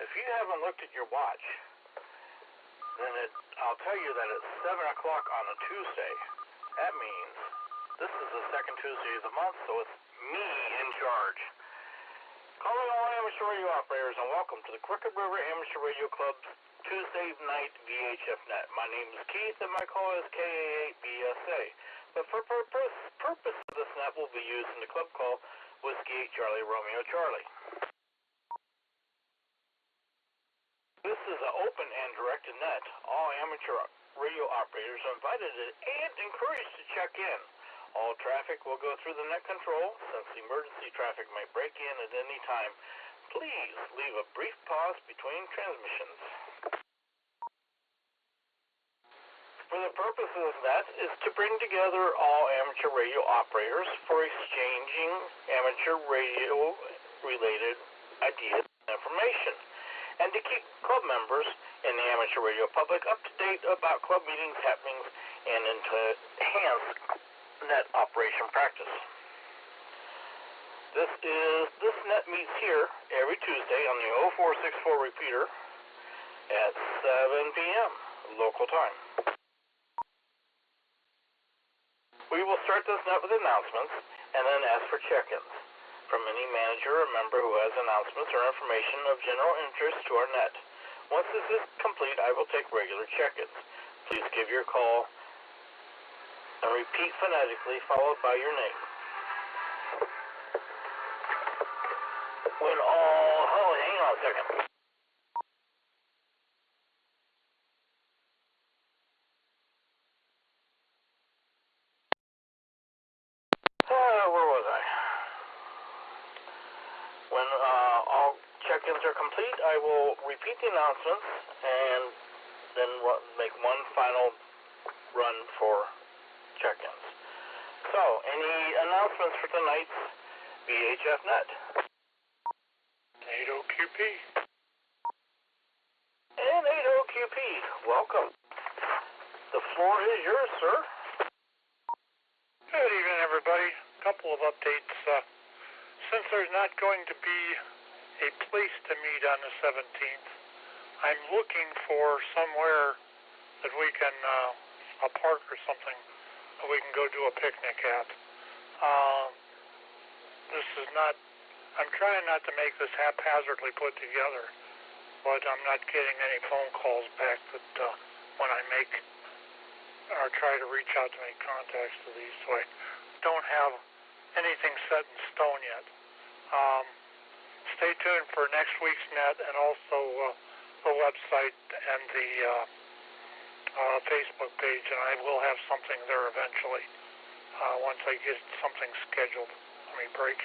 if you haven't looked at your watch, then I'll tell you that it's 7 o'clock on a Tuesday. That means this is the second Tuesday of the month, so it's me in charge. Calling all amateur radio operators, and welcome to the Crooked River Amateur Radio Club's Tuesday night VHF net. My name is Keith, and my call is KA8BSA. But for purpose of this net will be used in the club call Whiskey 8 Charlie Romeo Charlie. This is an open and directed net. All amateur radio operators are invited and encouraged to check in. All traffic will go through the net control. Since emergency traffic may break in at any time, please leave a brief pause between transmissions. For the purpose of that is to bring together all amateur radio operators for exchanging amateur radio related ideas and information, and to keep club members and the amateur radio public up to date about club meetings, happenings, and to enhance net operation practice. This net meets here every Tuesday on the 0464 repeater at 7 p.m. local time. We will start this net with announcements and then ask for check-ins from any manager or member who has announcements or information of general interest to our net. Once this is complete, I will take regular check-ins. Please give your call and repeat phonetically, followed by your name. Hang on a second. Where was I? When all check-ins are complete, I will repeat the announcements and then make one final run for check-ins. So, any announcements for tonight's VHF net? 80QP. And 80QP, welcome. The floor is yours, sir. Good evening, everybody. A couple of updates. Since there's not going to be a place to meet on the 17th, I'm looking for somewhere that we can, a park or something, that we can go do a picnic at. This is not, I'm trying not to make this haphazardly put together, but I'm not getting any phone calls back that when I make or try to reach out to make contacts to these, so I don't have anything set in stone yet. Stay tuned for next week's net and also the website and the Facebook page, and I will have something there eventually once I get something scheduled. Let me break.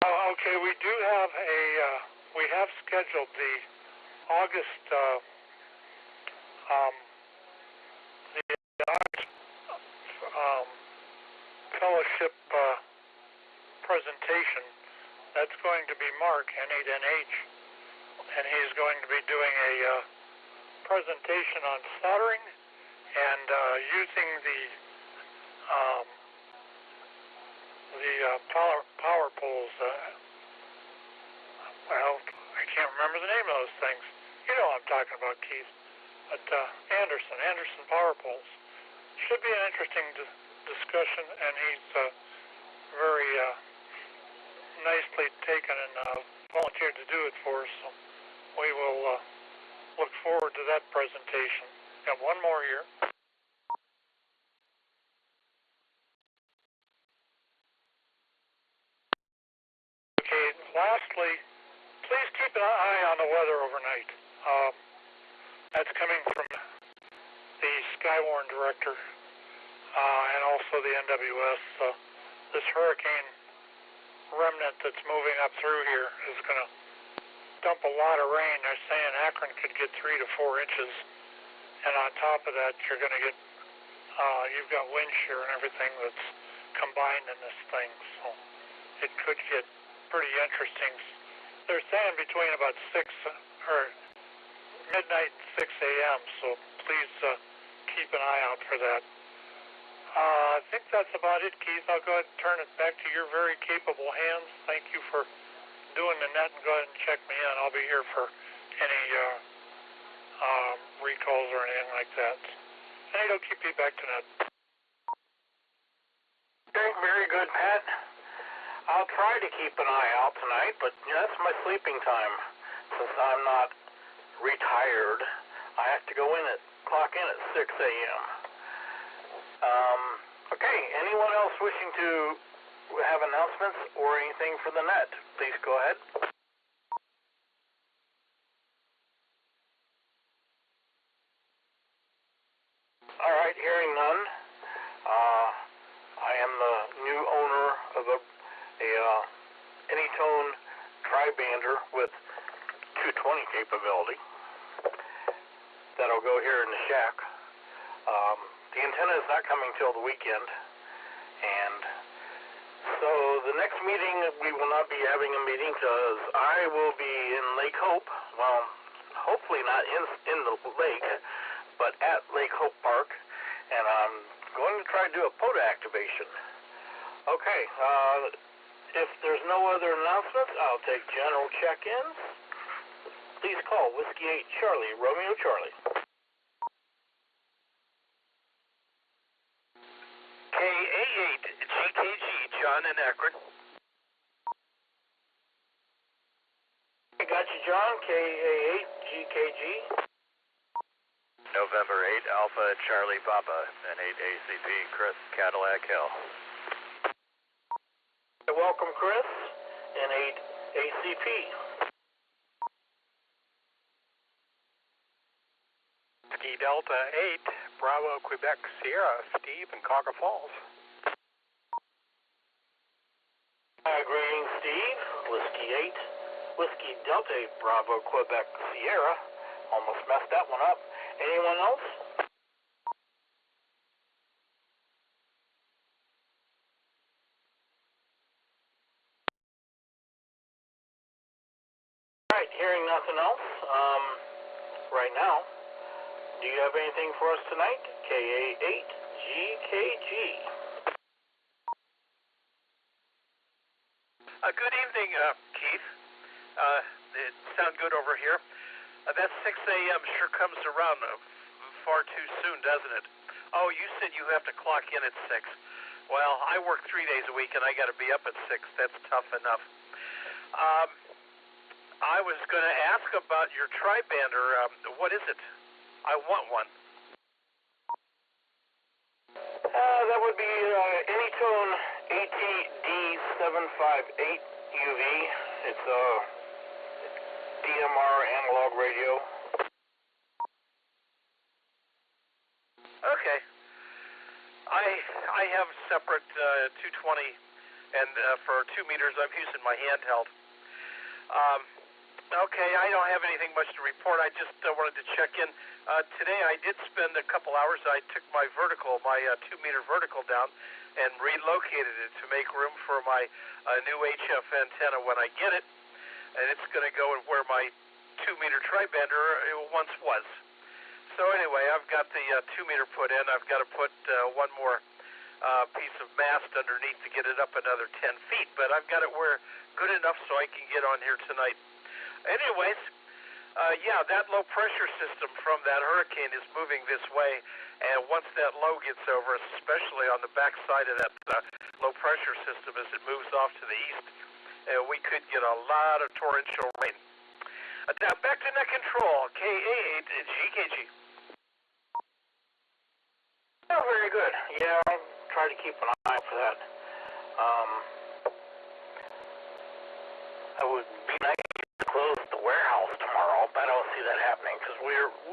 Okay, we do have we have scheduled the August fellowship presentation. That's going to be Mark, N8NH, and he's going to be doing a presentation on soldering and using the power poles. Well, I can't remember the name of those things. You know what I'm talking about, Keith. But Anderson power poles. Should be an interesting discussion, and he's very nicely taken and volunteered to do it for us. So we will look forward to that presentation. Got one more here. Okay, lastly, please keep an eye on the weather overnight. That's coming from the Skywarn director and also the NWS. This hurricane remnant that's moving up through here is going to dump a lot of rain. They're saying Akron could get 3 to 4 inches, and on top of that, you're going to get you've got wind shear and everything that's combined in this thing, so it could get pretty interesting. They're saying between about 6 or midnight and 6 a.m., so please keep an eye out for that. I think that's about it, Keith. I'll go ahead and turn it back to your very capable hands. Thank you for doing the net, and go ahead and check me in. I'll be here for any recalls or anything like that. And it'll keep you back to net. Okay, very good, Pat. I'll try to keep an eye out tonight, but that's my sleeping time. Since I'm not retired, I have to clock in at 6 a.m. Okay, anyone else wishing to have announcements or anything for the net, please go ahead. All right, hearing none. I am the new owner of a Anytone tri-bander with 220 capability. That'll go here in the shack. The antenna is not coming till the weekend, and so the next meeting, we will not be having a meeting because I will be in Lake Hope. Well, hopefully not in the lake, but at Lake Hope Park, and I'm going to try to do a POTA activation. Okay, if there's no other announcements, I'll take general check-ins. Please call Whiskey 8 Charlie, Romeo Charlie. KA8 GKG, John in Akron. I got you, John. KA8 GKG. November 8 Alpha Charlie Papa and 8 ACP Chris Cadillac Hill. Welcome, Chris, and 8 ACP. Ski Delta 8, Bravo Quebec Sierra, Steve in Cauca Falls. Greetings, Steve. Whiskey 8, Whiskey Delta 8, Bravo Quebec Sierra. Almost messed that one up. Anyone else? All right, hearing nothing else, right now, do you have anything for us tonight? KA8 GKG. Good evening, Keith. It sounds good over here. That 6 a.m. sure comes around far too soon, doesn't it? Oh, you said you have to clock in at 6. Well, I work 3 days a week, and I got to be up at 6. That's tough enough. I was going to ask about your tri-bander. What is it? I want one. That would be Anytone ATD758 UV. It's a DMR analog radio. Okay. I have separate 220, and for 2 meters, I'm using my handheld. Okay, I don't have anything much to report. I just wanted to check in. Today I did spend a couple hours. I took my vertical, my 2-meter vertical down and relocated it to make room for my new HF antenna when I get it. And it's going to go where my 2-meter tri-bander once was. So anyway, I've got the 2-meter put in. I've got to put one more piece of mast underneath to get it up another 10 feet. But I've got it where good enough so I can get on here tonight. Anyways, yeah, that low pressure system from that hurricane is moving this way, and once that low gets over, especially on the back side of that low pressure system as it moves off to the east, we could get a lot of torrential rain. Now back to net control, KA8 GKG. Oh, very good. Yeah, I'll try to keep an eye out for that. It would be nice to close the warehouse tomorrow, but I don't see that happening because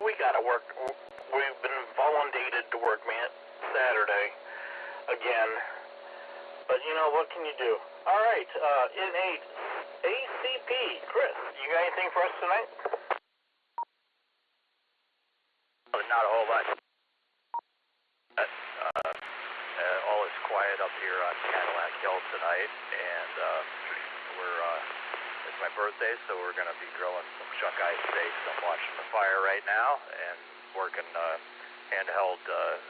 we got to work. We've been volunteered to work Saturday again, but you know what can you do? All right, N8 ACP, Chris, you got anything for us tonight? Not a whole lot. All is quiet up here on Cadillac Hill tonight, and it's my birthday, so we're going to be grilling some chuck eye steaks. I'm watching the fire right now and working handheld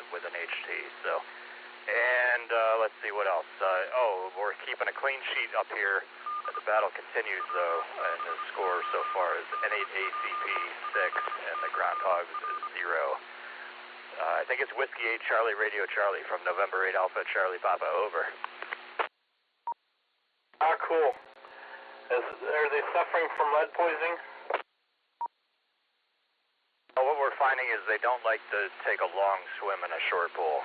with an HT. So And let's see what else. We're keeping a clean sheet up here. The battle continues, though, and the score so far is N8 ACP 6, and the Groundhogs is 0. I think it's Whiskey 8 Charlie Radio Charlie from November 8 Alpha Charlie Papa, over. Ah, cool. Are they suffering from lead poisoning? Well, what we're finding is they don't like to take a long swim in a short pool.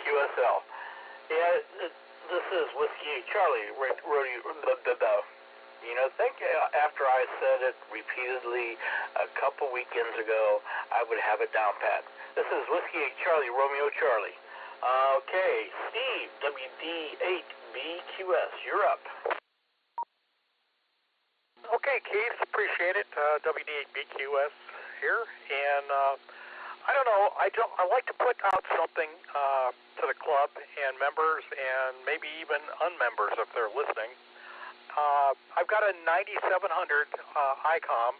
QSL. Yeah, this is Whiskey 8 Charlie Rodeo. You know, after I said it repeatedly a couple weekends ago, I would have it down pat. This is Whiskey 8 Charlie Romeo Charlie. Okay, Steve, WD8BQS, you're up. Okay, Keith, appreciate it. WD8BQS here, and I don't know. I like to put out something to the club and members, and maybe even unmembers if they're listening. I've got a 9700 ICOM,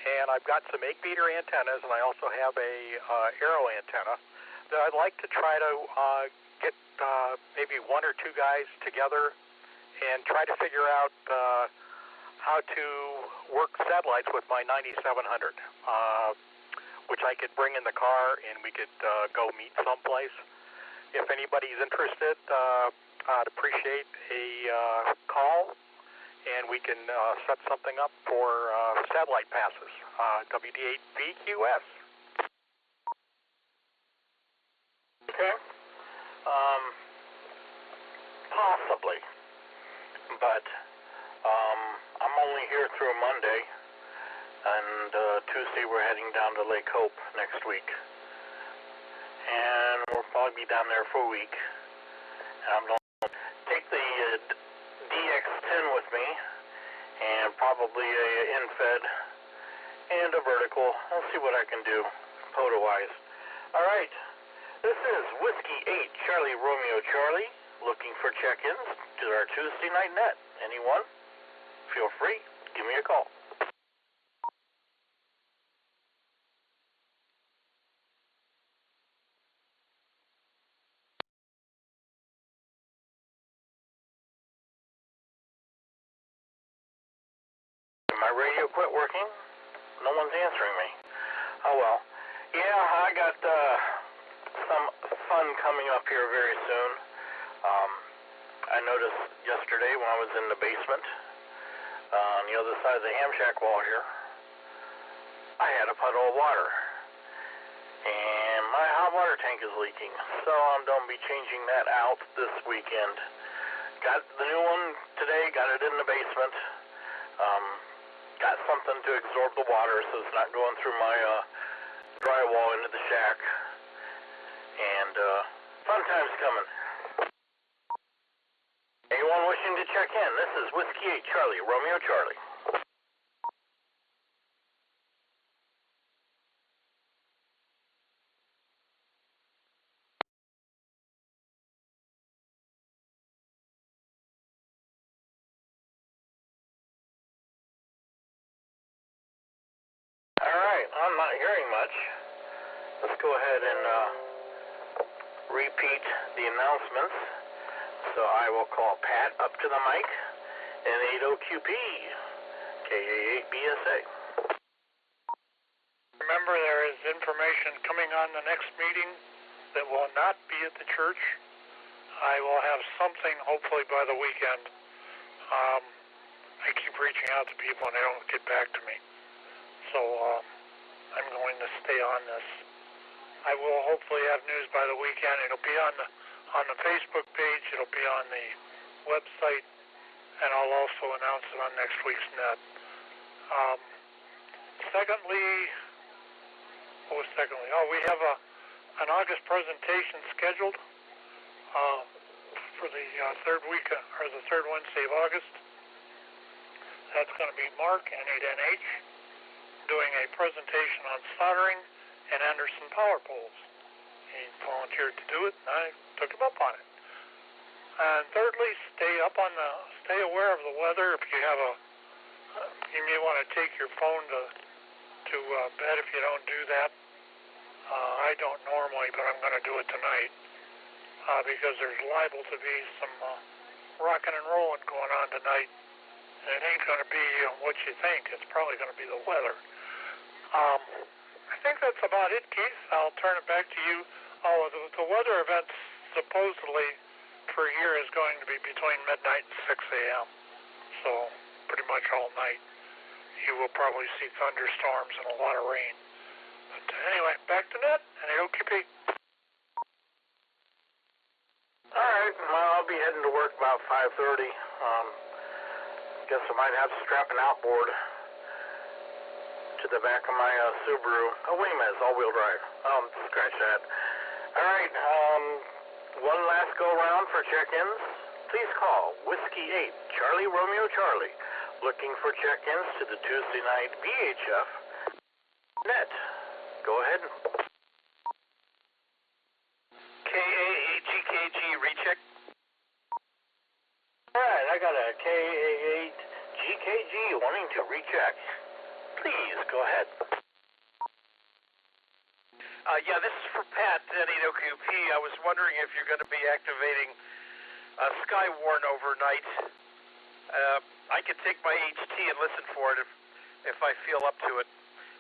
and I've got some 8-meter antennas, and I also have a Aero antenna that I'd like to try to get maybe one or two guys together and try to figure out how to work satellites with my 9700, which I could bring in the car and we could go meet someplace. If anybody's interested, I'd appreciate a call, and we can set something up for satellite passes. WD8BQS. Okay. Possibly. But I'm only here through Monday, and Tuesday we're heading down to Lake Hope next week. And we'll probably be down there for a week. And I'm going to take the DX10 with me, and probably a infed and a vertical. I'll see what I can do, photo-wise. All right. This is Whiskey 8 Charlie Romeo Charlie, looking for check-ins to our Tuesday night net. Anyone? Feel free. Give me a call. My radio quit working. No one's answering me. Oh well. Yeah, I got some fun coming up here very soon. I noticed yesterday when I was in the basement on the other side of the ham shack wall here, I had a puddle of water. And my hot water tank is leaking, so I'm going to be changing that out this weekend. Got the new one today, got it in the basement. Got something to absorb the water so it's not going through my drywall into the shack. And fun times coming. Anyone wishing to check in? This is Whiskey 8 Charlie, Romeo Charlie. Alright, I'm not hearing much. Let's go ahead and repeat the announcements. So I will call Pat up to the mic, N80QP, KA8BSA. Remember, there is information coming on the next meeting that will not be at the church. I will have something hopefully by the weekend. I keep reaching out to people and they don't get back to me. So I'm going to stay on this. I will hopefully have news by the weekend. It'll be on the Facebook page. It'll be on the website, and I'll also announce it on next week's net. Secondly, we have an August presentation scheduled for the third Wednesday of August. That's going to be Mark, N8NH, doing a presentation on soldering and Anderson power poles. He volunteered to do it, and I took him up on it. And thirdly, stay aware of the weather. If you have you may want to take your phone to bed if you don't do that. I don't normally, but I'm going to do it tonight because there's liable to be some rocking and rolling going on tonight. And it ain't going to be what you think. It's probably going to be the weather. I think that's about it, Keith. I'll turn it back to you. Oh, the weather event supposedly for here is going to be between midnight and 6 a.m. So pretty much all night. You will probably see thunderstorms and a lot of rain. But anyway, back to Net and AOQP. All right, well, I'll be heading to work about 5:30. Guess I might have to strap an outboard to the back of my Subaru. Oh, wait a minute, it's all-wheel drive. Scratch that. All right, one last go-round for check-ins. Please call Whiskey 8, Charlie Romeo Charlie, looking for check-ins to the Tuesday night VHF Net. Go ahead. KA8GKG recheck. All right, I got a KA8GKG wanting to recheck. Please go ahead. Yeah, this is for Pat at AOQP. I was wondering if you're going to be activating Skywarn overnight. I could take my HT and listen for it if I feel up to it.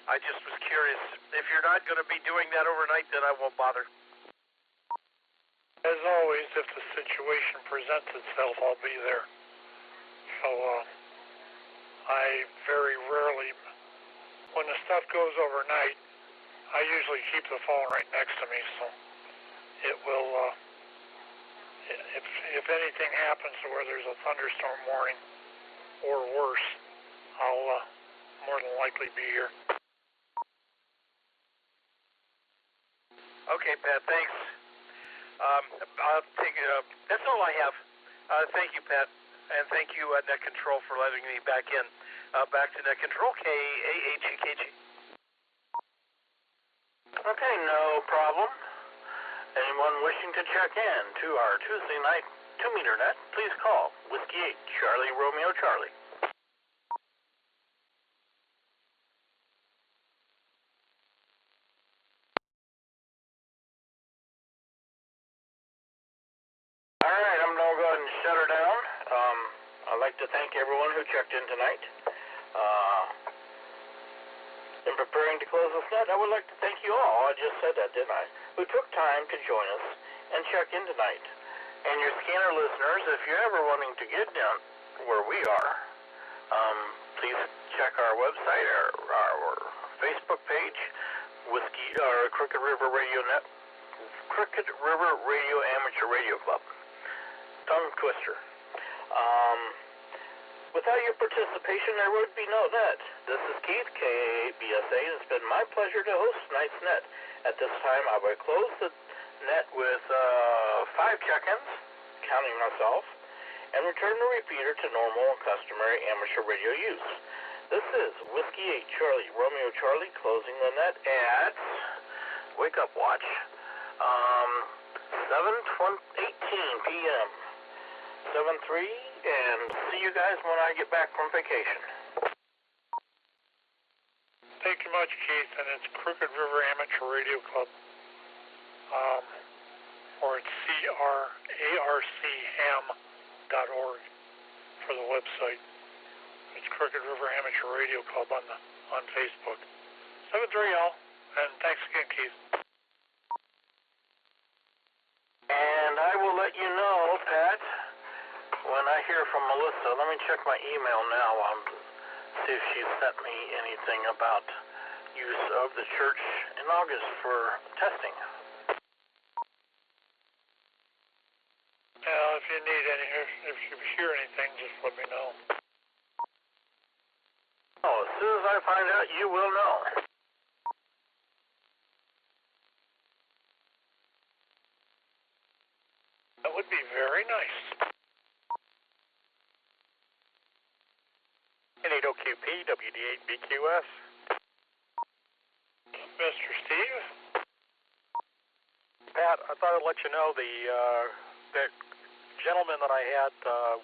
I just was curious. If you're not going to be doing that overnight, then I won't bother. As always, if the situation presents itself, I'll be there. So I very rarely, when the stuff goes overnight, I usually keep the phone right next to me, so it will, if anything happens where there's a thunderstorm warning or worse, I'll more than likely be here. Okay, Pat, thanks. I'll take that's all I have. Thank you, Pat, and thank you, Net Control, for letting me back in. Back to Net Control, KA8GKG. Okay, no problem. Anyone wishing to check in to our Tuesday night 2-meter net, please call Whiskey 8, Charlie Romeo Charlie. All right, I'm going to go ahead and shut her down. I'd like to thank everyone who checked in tonight. In preparing to close this net, I would like to thank you all, I just said that, didn't I, who took time to join us and check in tonight. And your scanner listeners, if you're ever wanting to get down where we are, please check our website, our Facebook page, Crooked River Radio Amateur Radio Club. Tongue twister. Without your participation, there would be no net. This is Keith, KA8BSA, and it's been my pleasure to host tonight's net. At this time, I will close the net with 5 check-ins, counting myself, and return the repeater to normal and customary amateur radio use. This is Whiskey 8, Charlie, Romeo Charlie, closing the net at, wake up watch, 7:18 p.m. 7:03, and see you guys when I get back from vacation. Thank you much, Keith, and it's Crooked River Amateur Radio Club, or it's CRARCham.org for the website. It's Crooked River Amateur Radio Club on Facebook. 7-3, y'all, and thanks again, Keith. And I will let you know, Pat, when I hear from Melissa. Let me check my email now, see if she sent me anything about use of the church in August for testing. If you need if you hear anything, just let me know. Oh, as soon as I find out, you will know. That would be very nice. N8OQP, WD8BQS. Mr. Steve? Pat, I thought I'd let you know the gentleman that I had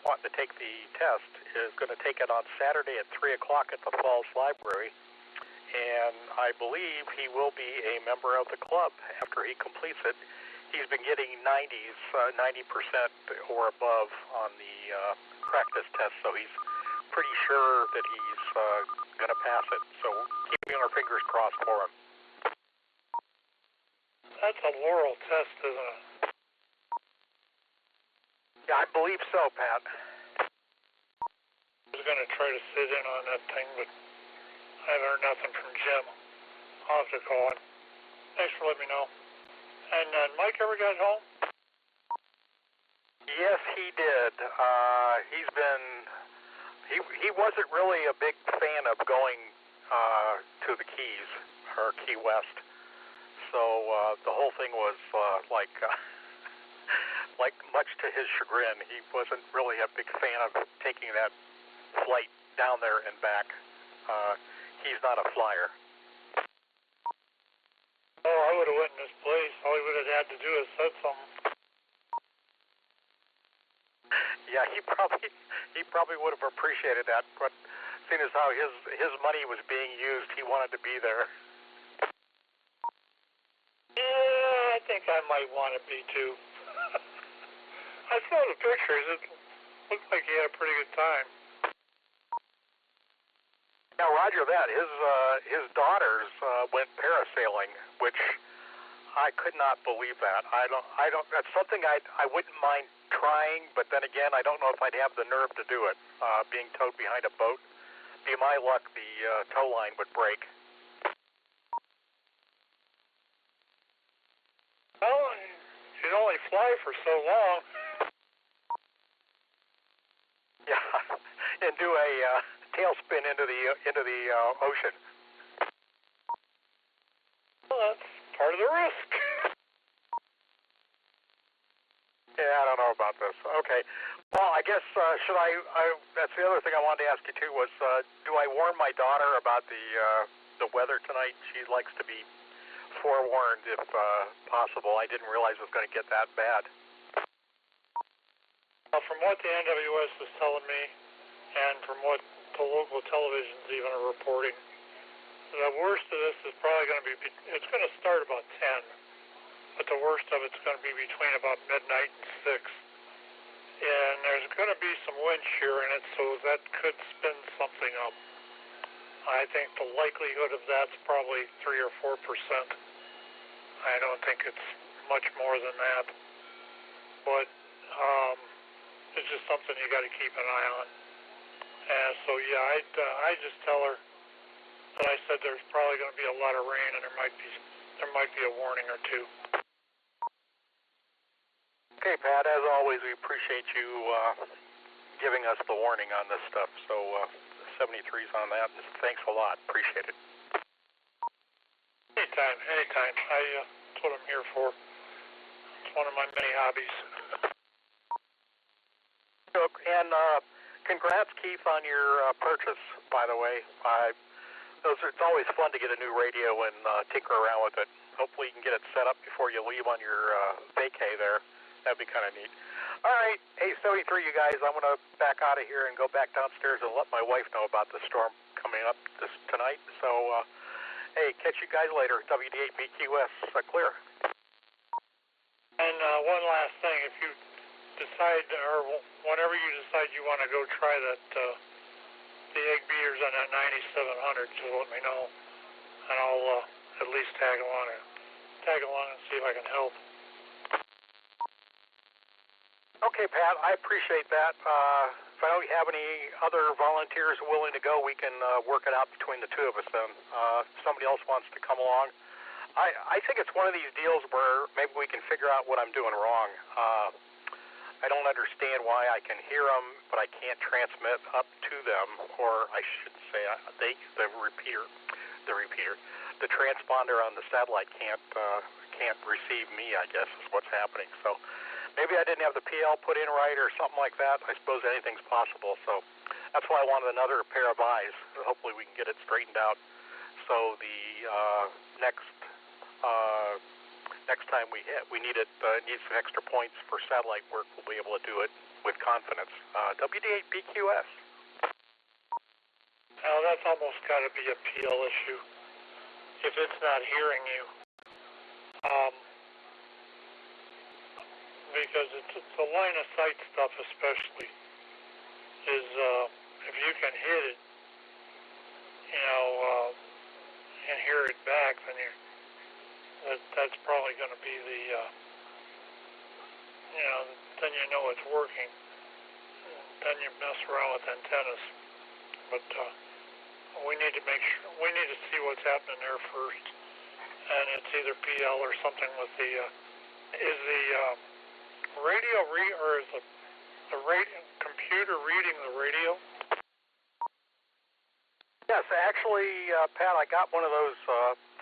wanting to take the test is going to take it on Saturday at 3 o'clock at the Falls Library. and I believe he will be a member of the club after he completes it. He's been getting 90% or above on the practice test, so he's pretty sure that he's going to pass it. So keeping our fingers crossed for him. That's a Laurel test, isn't it? Yeah, I believe so, Pat. I was going to try to sit in on that thing, but I haven't heard nothing from Jim. I'll have to call him. Thanks for letting me know. And Mike ever got home? Yes, he did. He wasn't really a big fan of going to the Keys, or Key West. So the whole thing was like much to his chagrin. He wasn't really a big fan of taking that flight down there and back. He's not a flyer. Oh, I would have went in his place. All he would have had to do is said something. Yeah, he probably would have appreciated that, but seeing as how his money was being used, he wanted to be there. Yeah, I think I might want to be too. I saw the pictures. It looked like he had a pretty good time. Now, Roger that. His daughters went parasailing, which I could not believe that. I don't. That's something I wouldn't mind trying, but then again, I don't know if I'd have the nerve to do it. Being towed behind a boat, be my luck, the tow line would break. Well, you'd only fly for so long. Yeah, and do a tailspin into the ocean. Well, that's part of the risk. Yeah, I don't know about this. Okay. Well, I guess, should I that's the other thing I wanted to ask you, too, was do I warn my daughter about the weather tonight? She likes to be forewarned if possible. I didn't realize it was going to get that bad. Well, from what the NWS is telling me, and from what the local televisions even are reporting, the worst of this is probably going to be, it's going to start about 10, but the worst of it's going to be between about midnight and 6. And there's going to be some wind shear in it, so that could spin something up. I think the likelihood of that's probably 3 or 4%. I don't think it's much more than that. But it's just something you got to keep an eye on. And so yeah, I just tell her that I said there's probably going to be a lot of rain, and there might be a warning or two. Okay, Pat, as always, we appreciate you giving us the warning on this stuff. So 73's on that. Thanks a lot. Appreciate it. Anytime. That's what I'm here for. It's one of my many hobbies. And congrats, Keith, on your purchase, by the way. It's always fun to get a new radio and tinker around with it. Hopefully you can get it set up before you leave on your vacay there. That'd be kind of neat. All right, hey, 73, you guys, I'm going to back out of here and go back downstairs and let my wife know about the storm coming up tonight. So, hey, catch you guys later. WD8BQS, clear. And one last thing, if you decide, or whenever you decide you want to go try that, the egg beaters on that 9700, just let me know, and I'll at least tag along and see if I can help. Okay, Pat, I appreciate that. If I don't have any other volunteers willing to go, we can work it out between the two of us then. If somebody else wants to come along. I think it's one of these deals where maybe we can figure out what I'm doing wrong. I don't understand why I can hear them, but I can't transmit up to them, or I should say the transponder on the satellite can't receive me, I guess, is what's happening. So maybe I didn't have the PL put in right or something like that. I suppose anything's possible. So that's why I wanted another pair of eyes. Hopefully we can get it straightened out. So the next time we need it, needs some extra points for satellite work, we'll be able to do it with confidence. WD8BQS. Now that's almost got to be a PL issue. if it's not hearing you. Because it's the line of sight stuff especially is if you can hit it, and hear it back, then that's probably going to be the then you know it's working. Then you mess around with antennas, but we need to see what's happening there first, and it's either PL or something with the is the radio or is the radio computer reading the radio? Yes, actually, Pat, I got one of those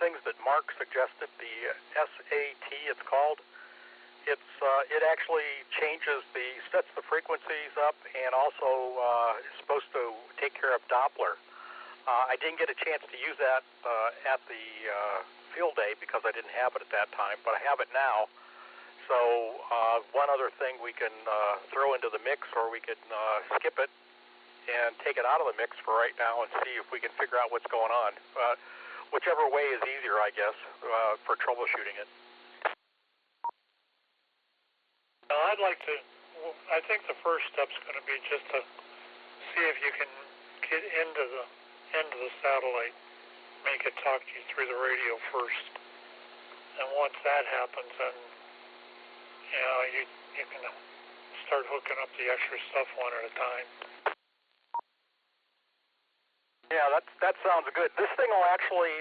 things that Mark suggested, the SAT it's called. It actually sets the frequencies up, and also is supposed to take care of Doppler. I didn't get a chance to use that at the field day because I didn't have it at that time, but I have it now. So one other thing we can throw into the mix, or we can skip it and take it out of the mix for right now and see if we can figure out what's going on. Whichever way is easier, I guess, for troubleshooting it. I think the first step's going to be just to see if you can get into the satellite, make it talk to you through the radio first. And once that happens, then you can start hooking up the extra stuff one at a time. Yeah, that sounds good. This thing will actually